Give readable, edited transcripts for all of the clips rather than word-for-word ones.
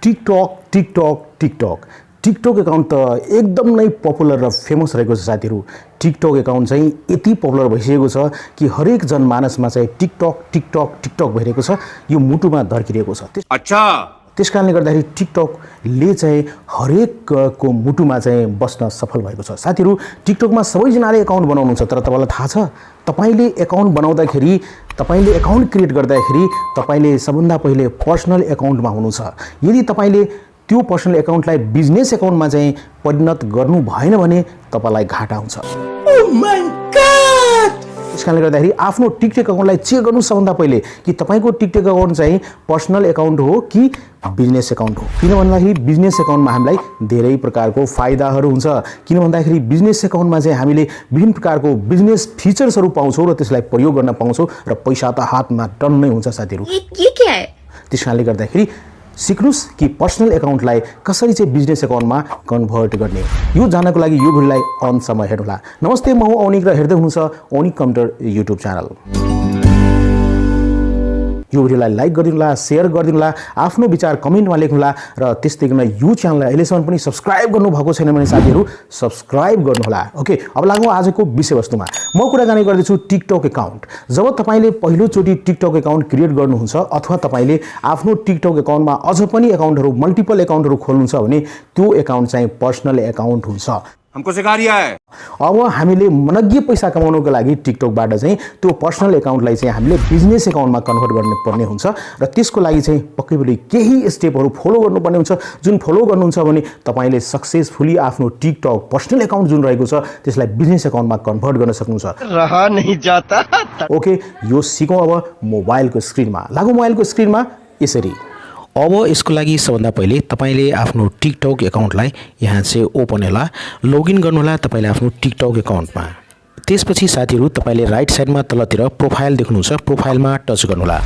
TikTok account त एकदम नै पपुलर र फेमस रहेको छ साथीहरु। टिकटक अकाउन्ट चाहिँ यति पपुलर भइसकेको छ कि हरेक जनमानसमा चाहिँ टिकटक भइरहेको छ, यो मुटुमा धर्किरहेको छ। अच्छा, त्यसकारणले गर्दाखेरि टिकटकले चाहिँ हरेकको मुटुमा चाहिँ बस्न सफल भएको छ। साथीहरु, टिकटकमा सबैजनाले अकाउन्ट बनाउनुहुन्छ, तर तपाईलाई थाहा छ तपाईले अकाउन्ट बनाउँदाखेरि, तपाईले अकाउन्ट क्रिएट गर्दाखेरि तपाईले सबभन्दा पहिले पर्सनल अकाउन्टमा हुनुहुन्छ। यदि तपाईले त्यो पर्सनल अकाउन्टलाई बिजनेस अकाउन्टमा चाहिँ परिणत गर्नु भएन भने तपाईलाई घाटा हुन्छ। Oh my God! त्यसकारणले गर्दाखेरि आफ्नो टिकटक अकाउन्टलाई चेक गर्नु सबभन्दा पहिले कि तपाईको टिकटक अकाउन्ट चाहिँ पर्सनल अकाउन्ट हो कि बिजनेस अकाउन्ट हो। किन भन्दाखेरि बिजनेस अकाउन्टमा हामीलाई धेरै प्रकारको फाइदाहरू हुन्छ। किन भन्दाखेरि बिजनेस अकाउन्टमा चाहिँ हामीले विभिन्न प्रकारको बिजनेस फिचर्सहरू पाउँछौँ र त्यसलाई प्रयोग गर्न पाउँछौँ र पैसा त हातमा टन्नै हुन्छ साथीहरु। ये क्या है? त्यसकारणले गर्दाखेरि सिक्नुस् कि पर्सनल अकाउन्टलाई कसरी चाहिँ बिजनेस अकाउन्टमा कन्भर्ट गर्ने। यो जान्नको लागि यो भिडियोलाई अन्तसम्म हेर्नुहोला। नमस्ते, म हो अनिक र हेर्दै हुनुहुन्छ ओनिक कम्प्युटर युट्युब च्यानल। यो भिडियोलाई लाइक गरिदिनुहोला, शेयर गरिदिनुहोला, आफ्नो विचार कमेन्टमा लेख्नुहोला र त्यस्तै गर्न यो च्यानललाई अहिलेसम्म पनि सब्स्क्राइब गर्नुभएको छैन भने साथीहरु सब्स्क्राइब गर्नुहोला। ओके, अब लागौँ आजको विषयवस्तुमा। म कुराकानी गर्दैछु टिकटक अकाउन्ट। जब तपाईले पहिलोचोटि टिकटक अकाउन्ट क्रिएट गर्नुहुन्छ अथवा तपाईले आफ्नो टिकटक अकाउन्टमा अझ पनि अकाउन्टहरू मल्टिपल अकाउन्टहरू खोल्नुहुन्छ भने त्यो अकाउन्ट चाहिँ पर्सनल अकाउन्ट हुन्छ। हमको सिखा रिया है। अब हामीले मनग्य पैसा कमाउनको लागि टिकटकबाट चाहिँ त्यो पर्सनल अकाउन्टलाई चाहिँ हामीले बिजनेस अकाउन्टमा कन्भर्ट गर्नुपर्ने हुन्छ र त्यसको लागि चाहिँ पक्कै पनि केही स्टेपहरू फलो गर्नुपर्ने हुन्छ। जुन फलो गर्नुहुन्छ भने तपाईले सक्सेसफुली आफ्नो टिकटक पर्सनल अकाउन्ट जुन रहेको छ त्यसलाई बिजनेस अकाउन्टमा कन्भर्ट गर्न सक्नुहुन्छ। रहा नहीं जाता। ओके, यो सिकौं अब मोबाइलको स्क्रिनमा। लागौँ मोबाइलको स्क्रिनमा यसरी। अब यसको लागि सबभन्दा पहिले तपाईले आफ्नो टिकटक अकाउन्टलाई यहाँ चाहिँ ओपन होला, लगइन गर्नु होला तपाईले आफ्नो टिकटक अकाउन्टमा। त्यसपछि साथीहरु तपाईले राइट साइडमा तलतिर प्रोफाइल देख्नुहुन्छ, प्रोफाइलमा टच गर्नु होला।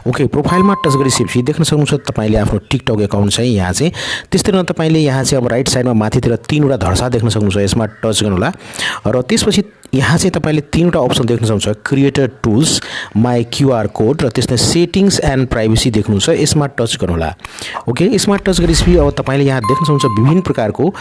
ओके, प्रोफाइलमा टच गरिसकेपछि देख्न सक्नुहुन्छ तपाईले आफ्नो टिकटक अकाउन्ट चाहिँ यहाँ चाहिँ। त्यस्तै गरी तपाईले यहाँ चाहिँ अब राइट साइडमा माथितिर तीनवटा धर्सा देख्न सक्नुहुन्छ, यसमा टच गर्नु होला र त्यसपछि यहाँ चाहिँ तपाईले तीनवटा अप्सन देख्न सक्नुहुन्छ, creator tools, my QR code र त्यसै सेटिंग्स एन्ड प्राइभेसी देख्नुहुन्छ, यसमा टच गर्नु होला। ओके, यसमा टच गरेपछि अब तपाईले यहाँ देख्न सक्नुहुन्छ विभिन्न प्रकारको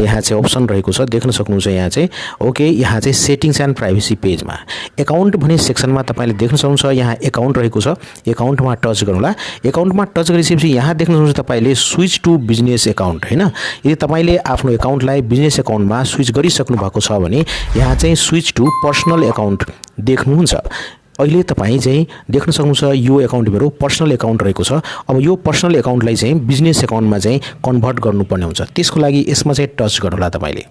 यहाँ चाहिँ अप्सन रहेको छ, देख्न सक्नुहुन्छ यहाँ चाहिँ। ओके, यहाँ चाहिँ सेटिंग्स एन्ड प्राइभेसी पेजमा अकाउन्ट भन्ने सेक्सनमा तपाईले देख्न सक्नुहुन्छ यहाँ अकाउन्ट रहेको छ, अकाउन्टमा टच गर्नु होला। अकाउन्टमा टच गरिसकेपछि यहाँ देख्न सक्नुहुन्छ तपाईले स्विच टु बिजनेस अकाउन्ट हैन। यदि तपाईले आफ्नो अकाउन्टलाई बिजनेस अकाउन्टमा स्विच गरिसक्नु भएको छ भने यहाँ चाहिँ स्विच टु पर्सनल अकाउन्ट देख्नुहुन्छ। अहिले तपाई चाहिँ देख्न सक्नुहुन्छ यो अकाउन्ट मेरो पर्सनल अकाउन्ट रहेको छ। अब यो पर्सनल अकाउन्टलाई चाहिँ बिजनेस अकाउन्टमा चाहिँ कन्भर्ट गर्नुपर्ने हुन्छ। त्यसको लागि यसमा चाहिँ टच गर्नु होला तपाईले।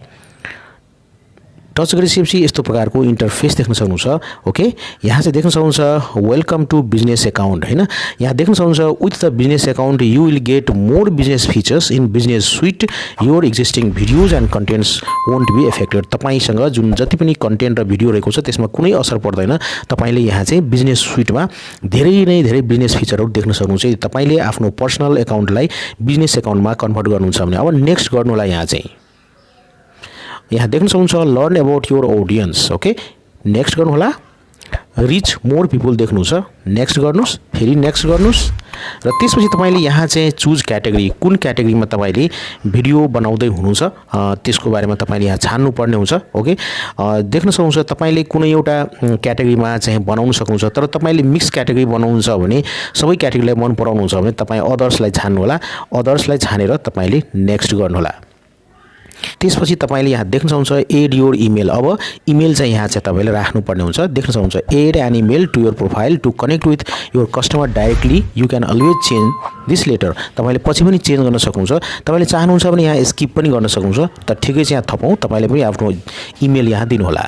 टच गरिसकेपछि यस्तो प्रकारको इन्टरफेस देख्न सक्नुहुन्छ। ओके, यहाँ चाहिँ देख्न सक्नुहुन्छ वेलकम टु बिजनेस अकाउन्ट हैन। यहाँ देख्न सक्नुहुन्छ with the business account you will get more business features in business suite, your existing videos and contents won't be affected. तपाईसँग जुन जति पनि कन्टेन्ट र भिडियो रहेको छ त्यसमा कुनै असर पर्दैन। तपाईले यहाँ चाहिँ बिजनेस सुइटमा धेरै बिजनेस फिचरहरू देख्न सक्नुहुन्छ। तपाईले आफ्नो पर्सनल अकाउन्टलाई बिजनेस अकाउन्टमा कन्भर्ट गर्नुहुन्छ भने अब नेक्स्ट गर्नुलाई यहाँ चाहिँ यहाँ देख्न सक्नुहुन्छ learn about your audience. Okay, next गर्नु होला। रिच मोर पिपल देख्नुहुन्छ, नेक्स्ट गर्नुस्, फेरि नेक्स्ट गर्नुस् र त्यसपछि तपाईले यहाँ चाहिँ चुज क्याटेगोरी, कुन क्याटेगोरीमा तपाईले भिडियो बनाउँदै हुनुहुन्छ त्यसको बारेमा तपाईले यहाँ छान्नु पर्ने हुन्छ। ओके, देख्न सक्नुहुन्छ तपाईले कुनै एउटा क्याटेगोरीमा चाहिँ बनाउन सक्नुहुन्छ, तर तपाईले मिक्स क्याटेगोरी बनाउनुहुन्छ भने सबै क्याटेगोरीलाई मन पराउनुहुन्छ भने तपाई अदर्सलाई छान्नु होला। अदर्सलाई छानेर तपाईले नेक्स्ट गर्नु होला। त्यसपछि तपाईले यहाँ देख्न सक्नुहुन्छ एड योर इमेल। अब इमेल चाहिँ यहाँ चाहिँ तपाईले राख्नुपर्ने हुन्छ। देख्न सक्नुहुन्छ add an email to your profile to connect with your customer directly, you can always change this later. तपाईले पछि पनि चेन्ज गर्न सक्नुहुन्छ। तपाईले चाहनुहुन्छ भने यहाँ स्किप पनि गर्न सक्नुहुन्छ। त ठिकै चाहिँ यहाँ थपौँ, तपाईले पनि आफ्नो इमेल यहाँ दिनु होला।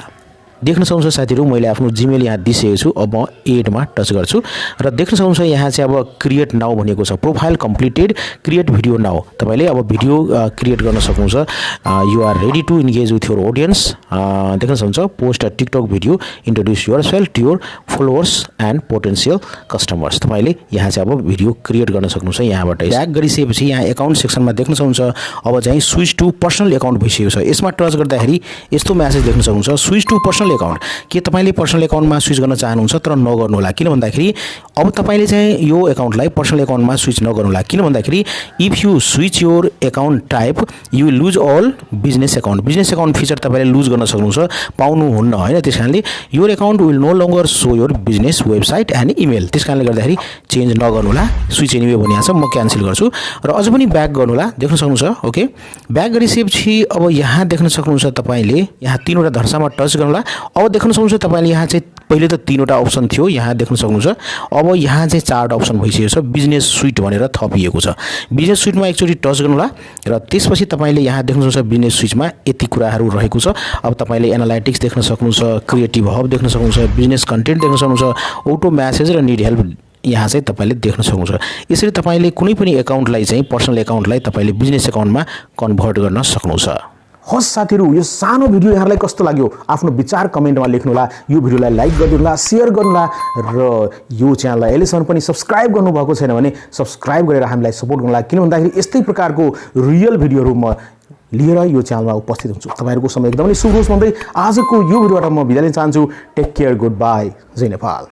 देख्न सक्नुहुन्छ साथीहरु मैले आफ्नो जीमेल यहाँ दिइसकेको छु। अब म एडमा टच गर्छु र देख्न सक्नुहुन्छ यहाँ चाहिँ अब क्रिएट नाउ भनेको छ, profile completed, create video now. तपाईले अब भिडियो क्रिएट गर्न सक्नुहुन्छ। You are ready to engage with your audience. देख्न सक्नुहुन्छ post a TikTok video, introduce yourself to your followers and potential customers. तपाईले यहाँ चाहिँ अब भिडियो क्रिएट गर्न सक्नुहुन्छ। यहाँबाट ट्याग गरिसकेपछि यहाँ अकाउन्ट सेक्सनमा देख्न सक्नुहुन्छ अब चाहिँ स्विच टु पर्सनल अकाउन्ट भइसकेको छ। यसमा टच गर्दाखेरि यस्तो मेसेज देख्न सक्नुहुन्छ, switch to personal personal account के तपाईले पर्सनल एकाउन्टमा स्विच गर्न चाहनुहुन्छ तर नगर्नु होला किन भन्दाखेरि अब तपाईले चाहिँ यो एकाउन्टलाई पर्सनल एकाउन्टमा स्विच नगर्नु होला किन भन्दाखेरि if you switch your account type you will lose all business account feature तपाईले लुज गर्न सक्नुहुन्छ पाउनुहुन्न हैन त्यसकारणले your account will no longer so your business website and email त्यसकारणले गर्दाखेरि चेन्ज नगर्नु होला स्विच एनीवे भनिएको छ म क्यान्सल गर्छु र अझ पनि ब्याक गर्नु होला देख्न सक्नुहुन्छ ओके ब्याक गरिसकेपछि अब यहाँ देख्न सक्नुहुन्छ तपाईले यहाँ तीनवटा धर्सामा टच गर्नु होला अब देख्न सक्नुहुन्छ तपाईले यहाँ चाहिँ पहिले त तीनवटा अप्सन थियो यहाँ देख्न सक्नुहुन्छ अब यहाँ चाहिँ चारवटा अप्सन भइसकेको छ बिजनेस सुइट भनेर थपिएको छ बिजनेस सुइटमा एकचोटी टच गर्नु होला र त्यसपछि तपाईले यहाँ देख्न सक्नुहुन्छ बिजनेस सुइटमा यति कुराहरू रहेको छ अब तपाईले एनालाइटिक्स देख्न सक्नुहुन्छ क्रिएटिभ हब देख्न सक्नुहुन्छ बिजनेस कन्टेन्ट देख्न सक्नुहुन्छ अटो म्यासेज र निड हेल्प यहाँ चाहिँ तपाईले देख्न सक्नुहुन्छ यसरी तपाईले कुनै पनि एकाउन्टलाई चाहिँ पर्सनल एकाउन्टलाई तपाईले बिजनेस एकाउन्टमा कन्भर्ट गर्न सक्नुहुन्छ हस् साथीहरु यो सानो भिडियो यहाँलाई कस्तो लाग्यो आफ्नो विचार कमेन्टमा लेख्नु होला यो भिडियोलाई लाइक गरिदिनु होला शेयर गर्नु होला र यो च्यानललाई अहिलेसम्म पनि सब्स्क्राइब गर्नु भएको छैन भने सब्स्क्राइब गरेर हामीलाई सपोर्ट गर्नु होला किन भन्दाखेरि यस्तै प्रकारको रियल भिडियोहरु म लिएर यो च्यानलमा उपस्थित हुन्छु तपाईहरुको समय एकदमै शुभ होस् भन्दै आजको यो भिडियोबाट म बिदा लिन चाहन्छु टेक केयर गुड बाइ जय नेपाल